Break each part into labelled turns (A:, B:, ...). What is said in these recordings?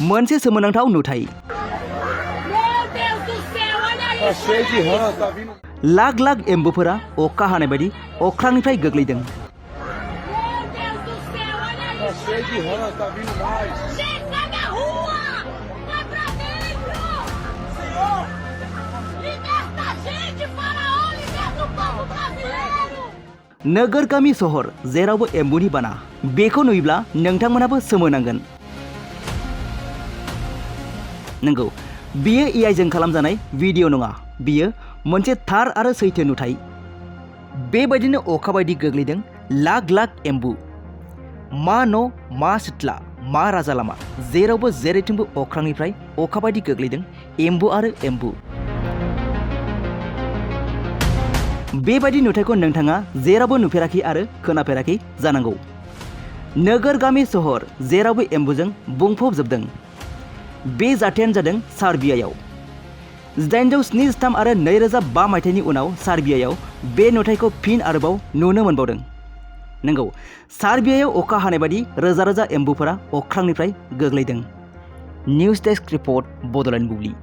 A: मोनसे सोमोनांथाव नुथाय। लाख लाख एम्बुफोरा अखा हानाय बायदि अख्रांनिफ्राय गोग्लैदों। नोगोर गामि सहर जेरावबो एम्बुनि बाना, बेखौ नुयोब्ला नोंथांमोनाबो सोमोनांगोन। नंगौ, बियो एआइजों खालामजानाय भिडिअ' नङा, बियो मोनसे थार आरो सैथो नुथाय। बेबायदिनो अखा बायदि गोग्लैदों लाख लाख एम्बु। मा न', मा सिथ्ला, मा राजा लामा, जेरावबो जेरैथिंबो अख्रांनिफ्राय अखा बायदि गोग्लैदों एम्बु आरो एम्बु। बेबायदि नुथायखौ नोंथाङा जेरावबो नुफेराखै आरो खोनाफेराखै जानांगौ। नोगोर गामि सहर जेरावबो एम्बुजों बुंफबजोबदों। बे जाथायानो जादों सार्बियायाव। 1873 आरो 2005 मायथाइनि उनाव सार्बियायाव बे नुथायखौ फिन आरोबाव नुनो मोनबावदों। नंगौ, सार्बियायाव अखा हानाय बायदि रोजा रोजा एम्बुफोरा अख्रांनिफ्राय गोग्लैदों। निउज डेस्क रिपर्ट, बड'लेण्ड बुब्लि।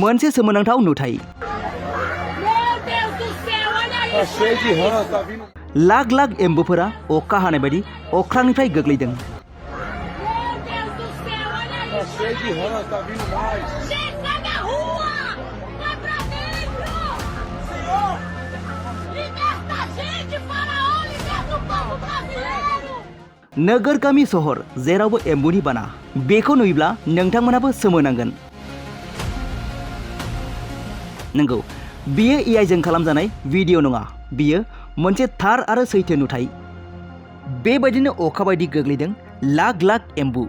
A: मोनसे सोमोनांथाव नुथाय। लाख लाख एम्बुफोरा अखा हानाय बायदि अख्रांनिफ्राय गोग्लैदों। नोगोर गामि सहर जेरावबो एम्बुनि बाना, बेखौ नुयोब्ला नोंथांमोनाबो सोमोनांगोन। नंगौ, बियो एआइजों खालामजानाय भिडिअ' नङा, बियो मोनसे थार आरो सैथो नुथाय। बेबायदिनो अखा बायदि गोग्लैदों लाख लाख एम्बु।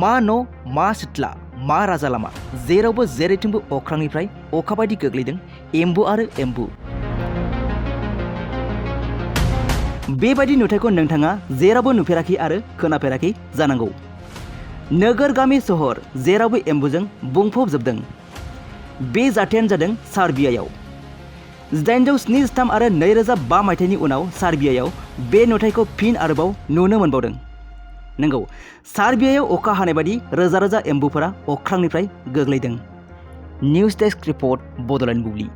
A: मा न', मा सिथ्ला, मा राजा लामा, जेरावबो जेरैथिंबो अख्रांनिफ्राय अखा बायदि गोग्लैदों एम्बु आरो एम्बु। बेबायदि नुथायखौ नोंथाङा जेरावबो नुफेराखै आरो खोनाफेराखै जानांगौ। नोगोर गामि सहर जेरावबो एम्बुजों बुंफबजोबदों। बे जाथायानो जादों सार्बियायाव। 1873 आरो 2005 मायथाइनि उनाव सार्बियायाव बे नुथायखौ फिन आरोबाव नुनो मोनबावदों। नंगौ, सार्बियायाव अखा हानाय बायदि रोजा रोजा एम्बुफोरा अख्रांनिफ्राय गोग्लैदों। निउज डेस्क रिपर्ट, बड'लेण्ड बुब्लि।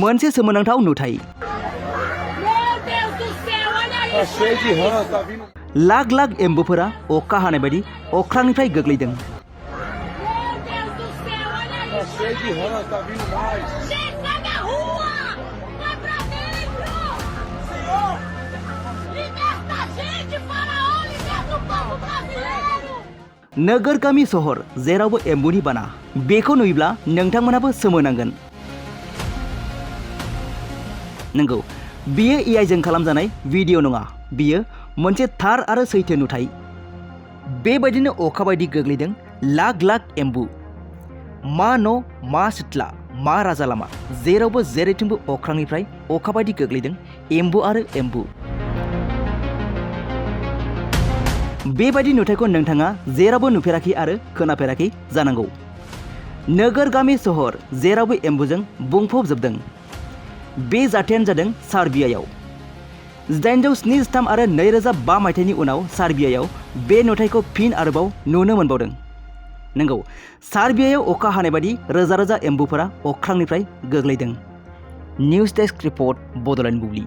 A: मोनसे सोमोनांथाव नुथाय। लाख लाख एम्बुफोरा अखा हानाय बायदि अख्रांनिफ्राय गोग्लैदों। नोगोर गामि सहर जेरावबो एम्बुनि बाना, बेखौ नुयोब्ला नोंथांमोनाबो सोमोनांगोन। नंगौ, बियो एआइजों खालामजानाय भिडिअ' नङा, बियो मोनसे थार आरो सैथो नुथाय। बेबायदिनो अखा बायदि गोग्लैदों लाख लाख एम्बु। मा न', मा सिथ्ला, मा राजा लामा, जेरावबो जेरैथिंबो अख्रांनिफ्राय अखा बायदि गोग्लैदों एम्बु आरो एम्बु। बेबायदि नुथायखौ नोंथाङा जेरावबो नुफेराखै आरो खोनाफेराखै जानांगौ। नोगोर गामि सहर जेरावबो एम्बुजों बुंफबजोबदों। बे जाथायानो जादों सार्बियायाव। 1873 आरो 2005 मायथाइनि उनाव सार्बियायाव बे नुथायखौ फिन आरोबाव नुनो मोनबावदों। नंगौ, सार्बियायाव अखा हानाय बायदि रोजा रोजा एम्बुफोरा अख्रांनिफ्राय गोग्लैदों। निउज डेस्क रिपर्ट, बड'लेण्ड बुब्लि।